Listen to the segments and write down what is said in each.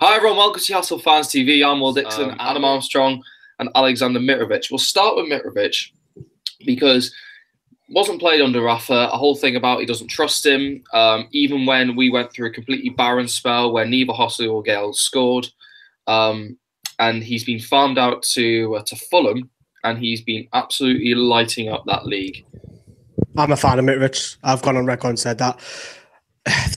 Hi everyone, welcome to Newcastle Fans TV. I'm Will Dixon, Adam Armstrong and Aleksandar Mitrovic. We'll start with Mitrovic because wasn't played under Rafa. A whole thing about he doesn't trust him. Even when we went through a completely barren spell where neither Hossley or Gale scored. And he's been farmed out to Fulham and he's been absolutely lighting up that league. I'm a fan of Mitrovic. I've gone on record and said that.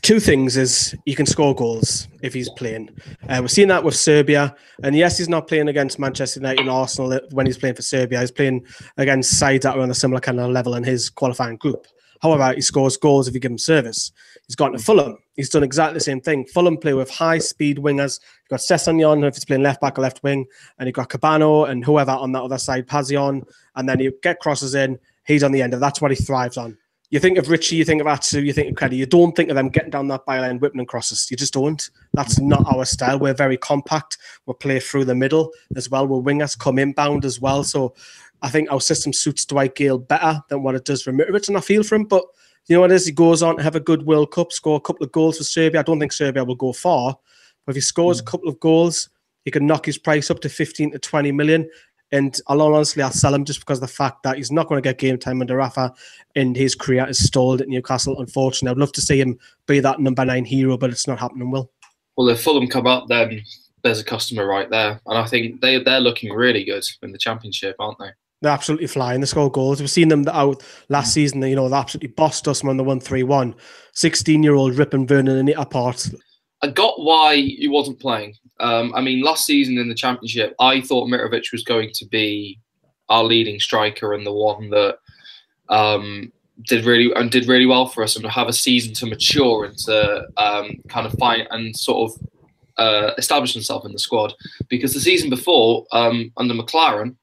Two things is he can score goals if he's playing. We've seen that with Serbia. And yes, he's not playing against Manchester United and Arsenal when he's playing for Serbia. He's playing against sides that are on a similar kind of level in his qualifying group. However, he scores goals if you give him service. He's gone to Fulham. He's done exactly the same thing. Fulham play with high-speed wingers. You've got Sessegnon if he's playing left-back or left wing. And you've got Cabano and whoever on that other side, Pazion. And then you get crosses in. He's on the end of that's what he thrives on. You think of Richie, you think of Atsu, you think of Keddy. You don't think of them getting down that byline, whipping and crosses. You just don't. That's not our style. We're very compact. We'll play through the middle as well. We'll wingers come inbound as well. So I think our system suits Dwight Gale better than what it does for Mitrovic, and I feel for him. But you know what it is? He goes on to have a good World Cup, score a couple of goals for Serbia. I don't think Serbia will go far. But if he scores a couple of goals, he can knock his price up to 15 to 20 million. And honestly, I'll sell him just because of the fact that he's not going to get game time under Rafa and his career is stalled at Newcastle, unfortunately. I'd love to see him be that number 9 hero, but it's not happening, Will. Well, if Fulham come up, then there's a customer right there. And I think they're looking really good in the Championship, aren't they? They're absolutely flying. They score goals. We've seen them out last season. They absolutely bossed us when they won 3-1. 16-year-old ripping Vernon and it apart. I got why he wasn't playing. I mean, last season in the Championship, I thought Mitrovic was going to be our leading striker and the one that did really well for us and have a season to mature and to kind of find and sort of establish himself in the squad. Because the season before, under McLaren,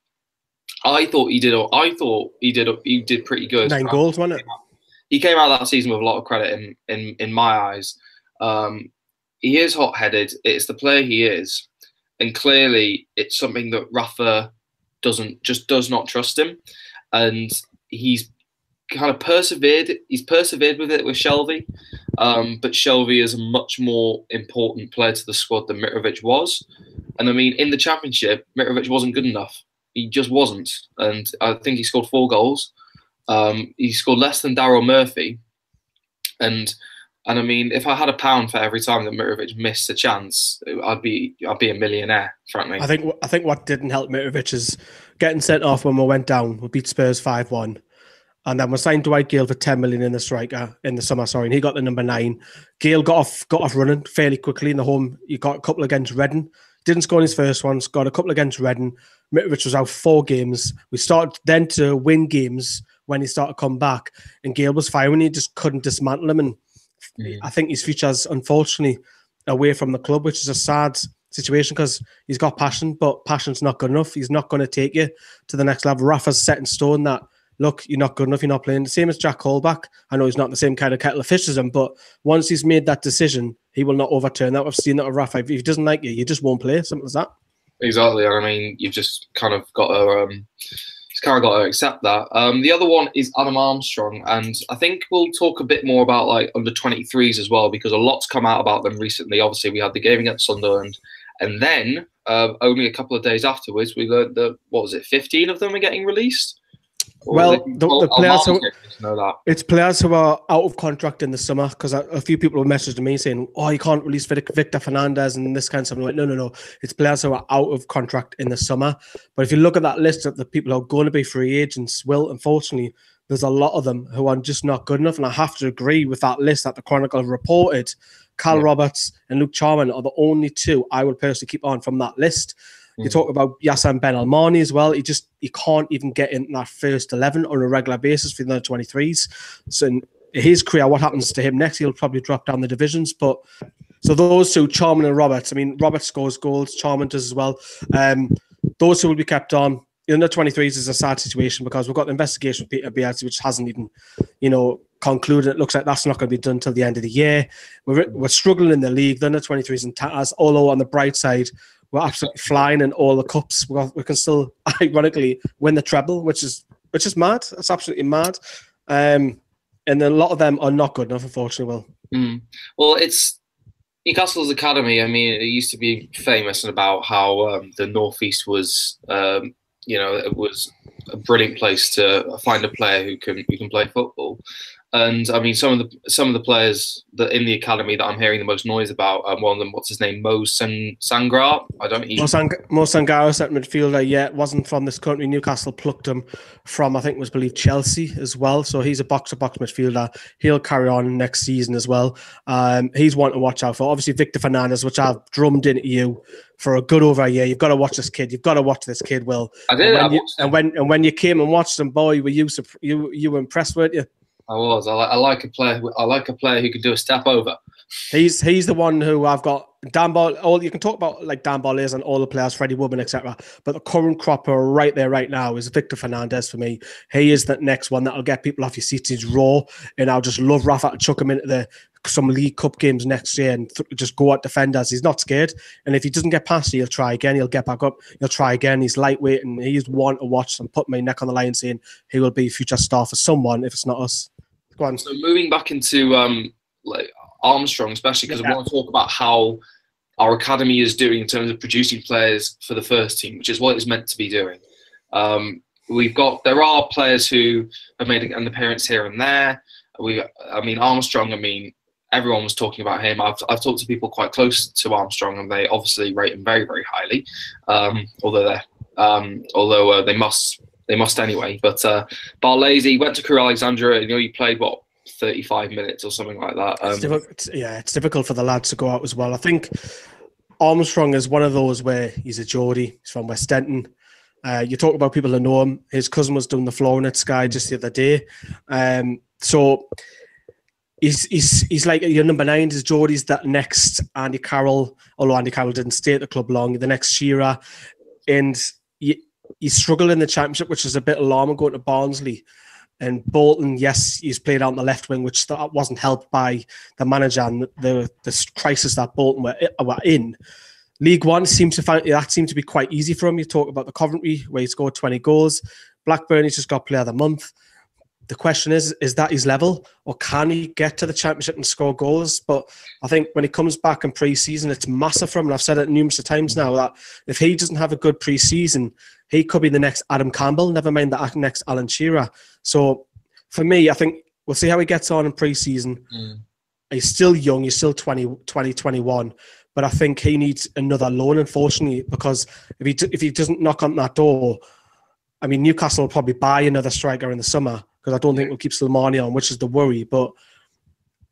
I thought he did pretty good. 9 goals, wasn't it? He came out that season with a lot of credit in my eyes. He is hot-headed. It's the player he is, and clearly it's something that Rafa does not trust him, and he's kind of persevered. He's persevered with it with Shelvey, but Shelvey is a much more important player to the squad than Mitrovic was. And I mean, in the Championship, Mitrovic wasn't good enough. He just wasn't, and I think he scored 4 goals. He scored less than Daryl Murphy, and I mean, if I had £1 for every time that Mitrovic missed a chance, I'd be a millionaire, frankly. I think what didn't help Mitrovic is getting sent off when we went down. We beat Spurs 5-1. And then we signed Dwight Gale for 10 million in the summer, and he got the number 9. Gale got off running fairly quickly in the home. He got a couple against Reading. Didn't score in his first ones, got a couple against Reading. Mitrovic was out 4 games. We started then to win games when he started to come back. And Gale was firing. He just couldn't dismantle him. And I think his future's unfortunately away from the club, which is a sad situation because he's got passion, but passion's not good enough. He's not going to take you to the next level. Rafa's set in stone that, look, you're not good enough, you're not playing. The same as Jack Holback. I know he's not the same kind of kettle of fish as him, but once he's made that decision, he will not overturn that. We've seen that with Rafa. If he doesn't like you, you just won't play. Simple as that. Exactly. I mean, you've just kind of got to... got to accept that. The other one is Adam Armstrong, and I think we'll talk a bit more about like under 23s as well, because a lot's come out about them recently. Obviously, we had the game against Sunderland, and then only a couple of days afterwards, we learned that 15 of them are getting released. Well, the players it's players who are out of contract in the summer, because a few people have messaged me saying, "Oh, you can't release Victor Fernandez and this kind of stuff." I'm like, no. It's players who are out of contract in the summer. But if you look at that list of the people who are going to be free agents, unfortunately, there's a lot of them who are just not good enough. And I have to agree with that list that the Chronicle have reported. Cal Roberts and Luke Charman are the only 2 I would personally keep on from that list. You talk about Yassan Ben Almani as well. He can't even get in that first 11 on a regular basis for the 23s. So in his career, what happens to him next? He'll probably drop down the divisions. But so those 2, Charman and Roberts. I mean, Roberts scores goals. Charman does as well. Those 2 will be kept on. In the 23s is a sad situation because we've got the investigation with Peter Bielsa, which hasn't even, concluded. It looks like that's not going to be done till the end of the year. We're struggling in the league. The under 23s and tatters. Although on the bright side, we're absolutely flying in all the cups. We can still, ironically, win the treble, which is mad. That's absolutely mad. And a lot of them are not good enough, unfortunately. Well, it's Newcastle's academy. I mean, it used to be famous about how the Northeast was, it was a brilliant place to find a player who can play football. And I mean, some of the players that in the academy that I'm hearing the most noise about, one of them, what's his name, Mo Sangra. I don't even. Mo Sangra, centre midfielder. Yeah, wasn't from this country. Newcastle plucked him from, I think, was believed Chelsea as well. So he's a box-to-box midfielder. He'll carry on next season as well. He's one to watch out for. Obviously, Victor Fernandez, which I've drummed into you for a good over a year. You've got to watch this kid. You've got to watch this kid, Will. I did. And when you came and watched him, boy, were you impressed, weren't you? I was. I like a player. I like a player who can do a step over. He's the one who I've got. Dan Ball. All you can talk about like Dan Ball is and all the players, Freddie Woodman, etc. But the current cropper right there, right now, is Victor Fernandez for me. He is the next one that'll get people off your seats. He's raw, and I'll just love Rafa to chuck him into some League Cup games next year and just go at defenders. He's not scared, and if he doesn't get past you, he'll try again. He'll get back up. He'll try again. He's lightweight, and he's one to watch. And put my neck on the line, saying he will be future star for someone if it's not us. Go on. So moving back into like Armstrong, especially because I want to talk about how our academy is doing in terms of producing players for the first team, which is what it's meant to be doing. There are players who have made an appearance here and there. Armstrong. I mean, everyone was talking about him. I've talked to people quite close to Armstrong, and they obviously rate him very, very highly. Although they must anyway. But Barlazy went to Crewe Alexandra. He played 35 minutes or something like that. It's difficult for the lads to go out as well. I think Armstrong is one of those where he's a Geordie. He's from West Denton. You talk about people that know him. His cousin was doing the flooring at Sky just the other day. So he's like your number 9 is Geordie's that next Andy Carroll, although Andy Carroll didn't stay at the club long, the next Shearer. And he struggled in the Championship, which is a bit alarming, going to Barnsley. And Bolton, yes, he's played out on the left wing, which wasn't helped by the manager and the crisis that Bolton were in. League One seemed to be quite easy for him. You talk about the Coventry, where he scored 20 goals. Blackburn, he's just got Player of the Month. The question is that his level, or can he get to the Championship and score goals? But I think when he comes back in pre-season, it's massive for him. And I've said it numerous times now that if he doesn't have a good pre-season, he could be the next Adam Campbell, never mind the next Alan Shearer. So for me, I think we'll see how he gets on in pre-season. He's still young. He's still 21. But I think he needs another loan, unfortunately, because if he doesn't knock on that door, I mean, Newcastle will probably buy another striker in the summer, because I don't think we'll keep Slimani on, which is the worry. But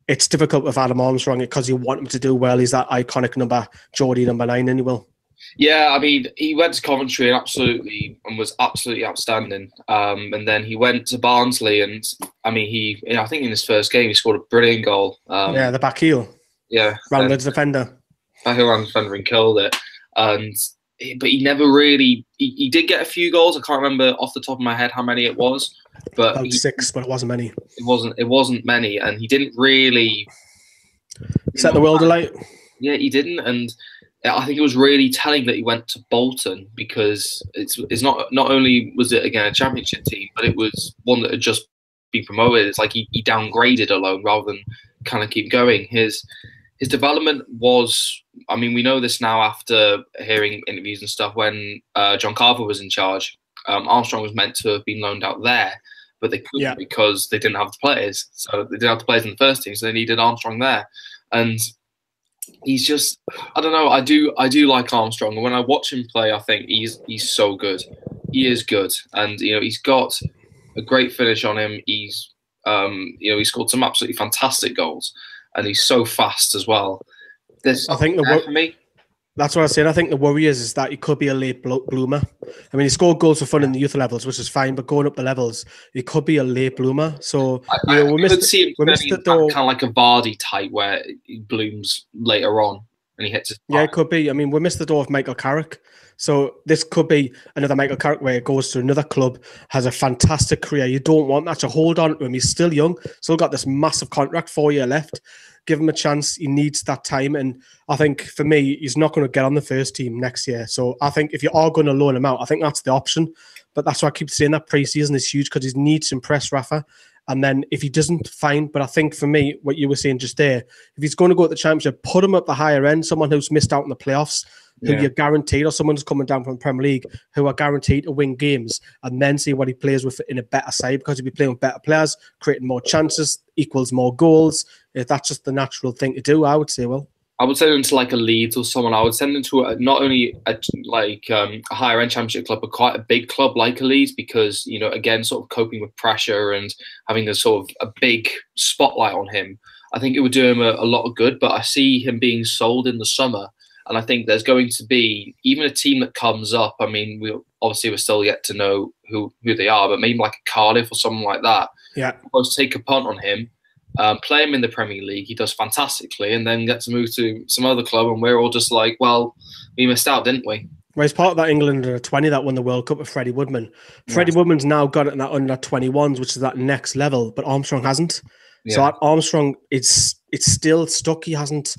it's difficult with Adam Armstrong because you want him to do well. He's that iconic Geordie number 9, and he will. Yeah, I mean, he went to Coventry and was absolutely outstanding. And then he went to Barnsley, and I mean, I think in his first game he scored a brilliant goal. The back heel. Yeah, round the defender. Back heel round the defender and killed it. But he never really. He did get a few goals. I can't remember off the top of my head how many it was. But about 6, but it wasn't many. It wasn't many, and he didn't really set the world alight. Yeah, he didn't, and I think it was really telling that he went to Bolton, because it's not only was it again a Championship team, but it was one that had just been promoted. It's like he downgraded alone rather than kind of keep going. His development was, I mean, we know this now after hearing interviews and stuff. When John Carver was in charge, Armstrong was meant to have been loaned out there, but they couldn't because they didn't have the players. So they didn't have the players in the first team, so they needed Armstrong there. And he's just, I don't know, I do like Armstrong. And when I watch him play, I think he's so good. He is good. And, he's got a great finish on him. He's, he scored some absolutely fantastic goals. And he's so fast as well. I think for me. That's what I said. I think the worry is that he could be a late bloomer. I mean, he scored goals for fun in the youth levels, which is fine, but going up the levels, he could be a late bloomer. So we could see him kind of like a Vardy type, where he blooms later on and he hits his part. Yeah, it could be. I mean, we missed the door of Michael Carrick. So this could be another Michael Carrick where he goes to another club, has a fantastic career. You don't want that to hold on to him. He's still young, still got this massive contract, 4 years left. Give him a chance. He needs that time. And I think for me, he's not going to get on the first team next year. So I think if you are going to loan him out, I think that's the option. But that's why I keep saying that pre-season is huge, because he needs to impress Rafa. And then if he doesn't, fine. But I think for me, what you were saying just there, if he's going to go at the Championship, put him at the higher end, someone who's missed out in the playoffs, who you're guaranteed, or someone who's coming down from the Premier League, who are guaranteed to win games, and then see what he plays with in a better side, because he'll be playing with better players, creating more chances, equals more goals. That's just the natural thing to do, I would say, Will. I would send him to like a Leeds or someone. I would send him to not only a higher end Championship club, but quite a big club like a Leeds, because, you know, again, sort of coping with pressure and having a sort of a big spotlight on him. I think it would do him a lot of good. But I see him being sold in the summer, and I think there's going to be even a team that comes up. I mean, we're still yet to know who they are, but maybe like a Cardiff or something like that. Yeah, let's take a punt on him. Play him in the Premier League, he does fantastically, and then get to move to some other club, and we're all just like, well, we missed out, didn't we? Well, he's part of that England under 20 that won the World Cup with Freddie Woodman. Freddie Woodman's now got it in that under 21s, which is that next level, but Armstrong hasn't. Yeah. So Armstrong, it's still stuck. He hasn't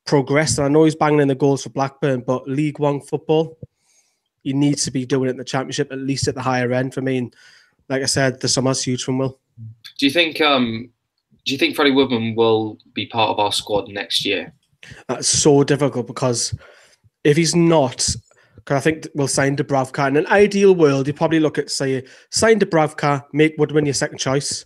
progressed. And I know he's banging in the goals for Blackburn, but League One football, he needs to be doing it in the Championship, at least at the higher end for me. And like I said, the summer's huge from Will. Do you think Freddie Woodman will be part of our squad next year? That's so difficult, because if he's not, because I think we'll sign Dubravka. In an ideal world, you probably look at, say, sign Dubravka, make Woodman your second choice.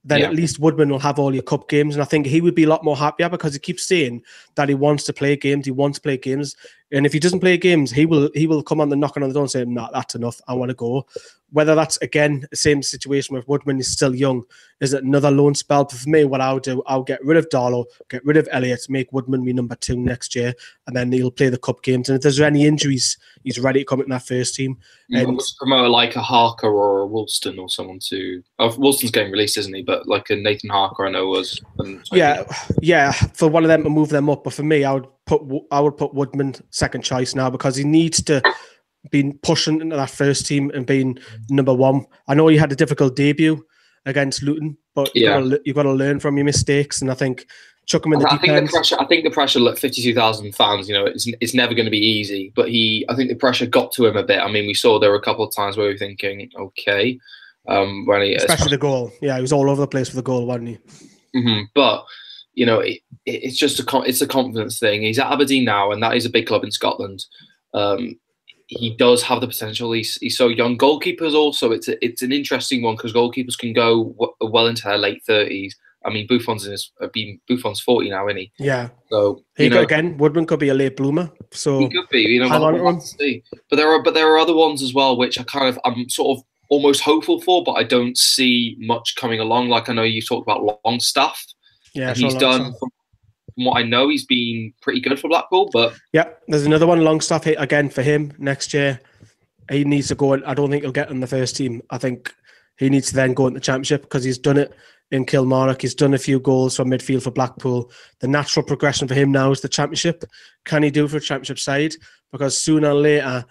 Then at least Woodman will have all your cup games. And I think he would be a lot more happier, because he keeps saying that he wants to play games. He wants to play games. And if he doesn't play games, he will come on the knocking on the door and say, no, that's enough. I want to go. Whether that's, again, the same situation with Woodman, he's still young. Is it another loan spell? But for me, what I'll do, I'll get rid of Darlow, get rid of Elliott, make Woodman me number 2 next year, and then he'll play the cup games. And if there's any injuries, he's ready to come in that first team. And promote like a Harker or a Woolston or someone to... Oh, Woolston's getting released, isn't he? But like a Nathan Harker, I know was... Yeah, for one of them to move them up. But for me, I would put Woodman second choice now, because he needs to be pushing into that first team and being number 1. I know he had a difficult debut against Luton, but you've got to learn from your mistakes. And I think chuck him in the deep end. I think the pressure. Look, 52,000 fans. You know, it's never going to be easy. But I think the pressure got to him a bit. I mean, we saw there were a couple of times where we were thinking, okay, especially the goal. Yeah, he was all over the place for the goal, wasn't he? Mm-hmm. But you know, it's just a confidence thing. He's at Aberdeen now, and that is a big club in Scotland. He does have the potential. He's so young. Goalkeepers also, it's an interesting one, because goalkeepers can go well into their late 30s. I mean, Buffon's 40 now, isn't he? Yeah. So again, Woodman could be a late bloomer. So he could be. You know, hang on to him. See. But there are other ones as well, which I'm sort of almost hopeful for, but I don't see much coming along. Like I know you talked about Longstaff. Yeah, he's done. From what I know, he's been pretty good for Blackpool. But there's another one, Longstaff, again for him next year. He needs to go. I don't think he'll get in the first team. I think he needs to then go in the Championship, because he's done it in Kilmarnock. He's done a few goals from midfield for Blackpool. The natural progression for him now is the Championship. Can he do for a Championship side? Because sooner or later,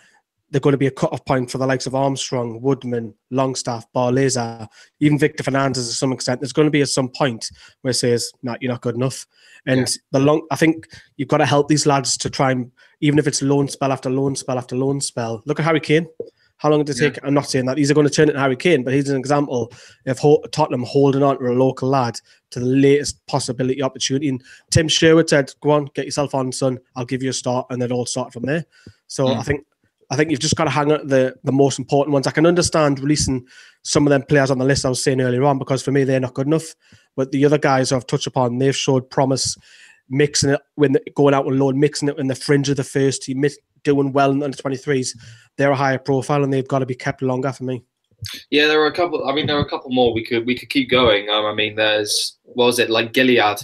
they're going to be a cut-off point for the likes of Armstrong, Woodman, Longstaff, Barleza, even Victor Fernandez to some extent. There's going to be at some point where it says, "No, you're not good enough." And I think you've got to help these lads to try and, even if it's loan spell after loan spell after loan spell. Look at Harry Kane. How long did it take? I'm not saying that these are going to turn into Harry Kane, but he's an example of Tottenham holding on to a local lad to the latest possibility opportunity. And Tim Sherwood said, "Go on, get yourself on, son. I'll give you a start," and then all start from there. So I think you've just got to hang out the most important ones. I can understand releasing some of them players on the list I was saying earlier on, because for me, they're not good enough. But the other guys I've touched upon, they've showed promise, mixing it when going out on loan, mixing it in the fringe of the first team, doing well in the 23s. They're a higher profile, and they've got to be kept longer for me. Yeah, there are a couple. I mean, there are a couple more. We could keep going. I mean, there's like Gilead. I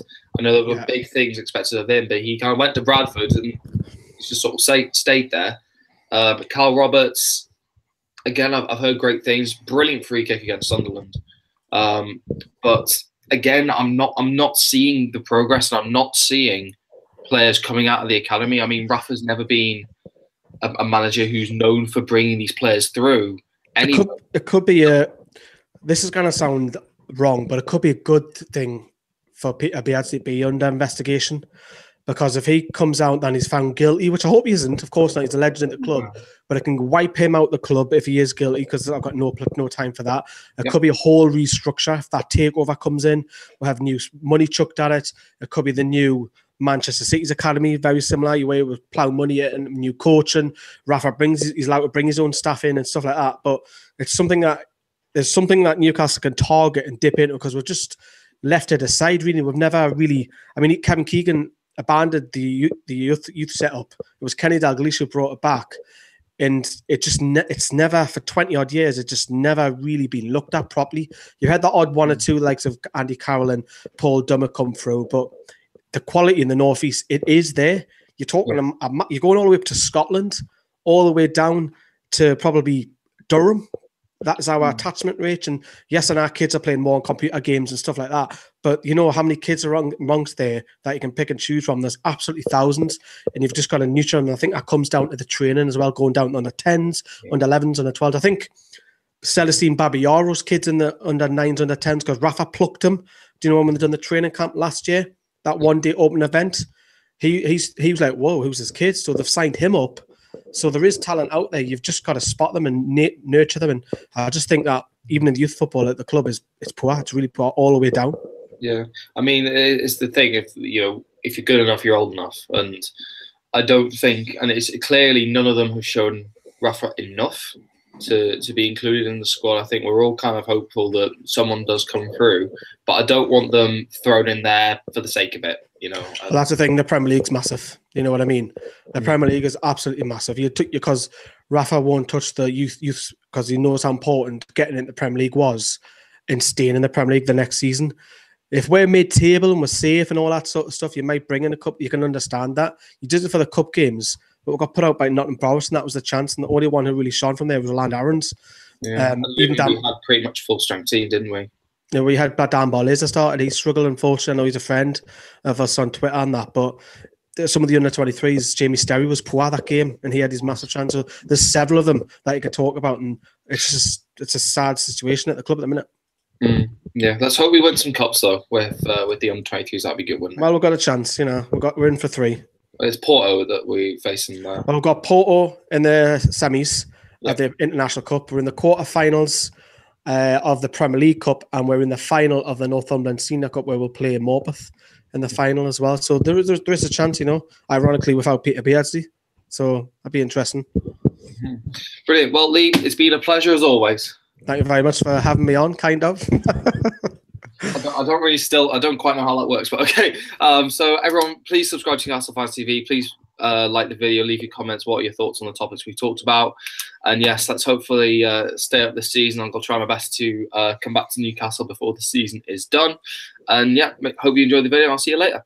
know there were big things expected of him, but he kind of went to Bradford and he's just sort of stayed there. But Carl Roberts, again, I've heard great things. Brilliant free kick against Sunderland. But again, I'm not seeing the progress, and I'm not seeing players coming out of the academy. I mean, Rafa's never been a manager who's known for bringing these players through. It could be this is going to sound wrong, but it could be a good thing for Peter Bielsa to be under investigation, Because if he comes out and he's found guilty, which I hope he isn't, of course not, he's a legend in the club, but it can wipe him out the club if he is guilty, because I've got no time for that. It could be a whole restructure if that takeover comes in. We'll have new money chucked at it. It could be the new Manchester City's academy, very similar. You way with plough money and new coaching. Rafa he's allowed to bring his own staff in and stuff like that. But it's something that Newcastle can target and dip into, because we've just left it aside. Really, we've never really. I mean, Kevin Keegan abandoned the youth setup. It was Kenny Dalglish who brought it back, and it's never, for 20 odd years, it just never really been looked at properly. You had the odd one or two likes of Andy Carroll and Paul Dummer come through, but the quality in the Northeast, it is there. You're talking, you're going all the way up to Scotland, all the way down to probably Durham. That is our attachment rate. And yes, and our kids are playing more on computer games and stuff like that. But you know how many kids are amongst there that you can pick and choose from? There's absolutely thousands. And you've just got to nurture them. And I think that comes down to the training as well, going down under 10s, under 11s, under 12s. I think Celestine Babayaro's kids in the under 9s, under 10s, because Rafa plucked them. Do you know when they done the training camp last year? That one-day open event? He was like, whoa, who's his kids? So they've signed him up. So there is talent out there. You've just got to spot them and nurture them. And I just think that even in the youth football at the club, it's poor. It's really poor all the way down. Yeah, I mean, it's the thing. If you're good enough, you're old enough. And I don't think, and it's clearly none of them have shown Rafa enough to be included in the squad. I think we're all kind of hopeful that someone does come through, but I don't want them thrown in there for the sake of it. Well, that's the thing. The Premier League's massive. You know what I mean? The Premier League is absolutely massive. Because Rafa won't touch the youth because he knows how important getting into the Premier League was and staying in the Premier League the next season. If we're mid-table and we're safe and all that sort of stuff, you might bring in a cup. You can understand that. You did it for the cup games, but we got put out by Nottingham Forest, and that was the chance. And the only one who really shone from there was Orlando Aarons. Yeah, we had pretty much full-strength team, didn't we? Yeah, we had Dan Barlaser started. He struggled, unfortunately. I know he's a friend of us on Twitter and that, but some of the under-23s, Jamie Sterry was poor that game, and he had his massive chance. So there's several of them that you could talk about, and it's a sad situation at the club at the minute. Yeah, let's hope we win some cups though with the under-23s. That'd be good, wouldn't it? Well, we've got a chance. We're in for 3. It's Porto that we're facing there. Well, we've got Porto in the semis of the International Cup. We're in the quarterfinals of the Premier League Cup, and we're in the final of the Northumberland Senior Cup, where we'll play Morpeth in the final as well. So there is a chance, ironically without Peter Beardsley. So that'd be interesting. Brilliant. Well, Lee, it's been a pleasure as always. Thank you very much for having me on, kind of. I don't quite know how that works, but okay. So everyone, please subscribe to Newcastle Fans TV. Please like the video, leave your comments. What are your thoughts on the topics we've talked about? And yes, let's hopefully stay up this season. I'll try my best to come back to Newcastle before the season is done. And yeah, hope you enjoyed the video. I'll see you later.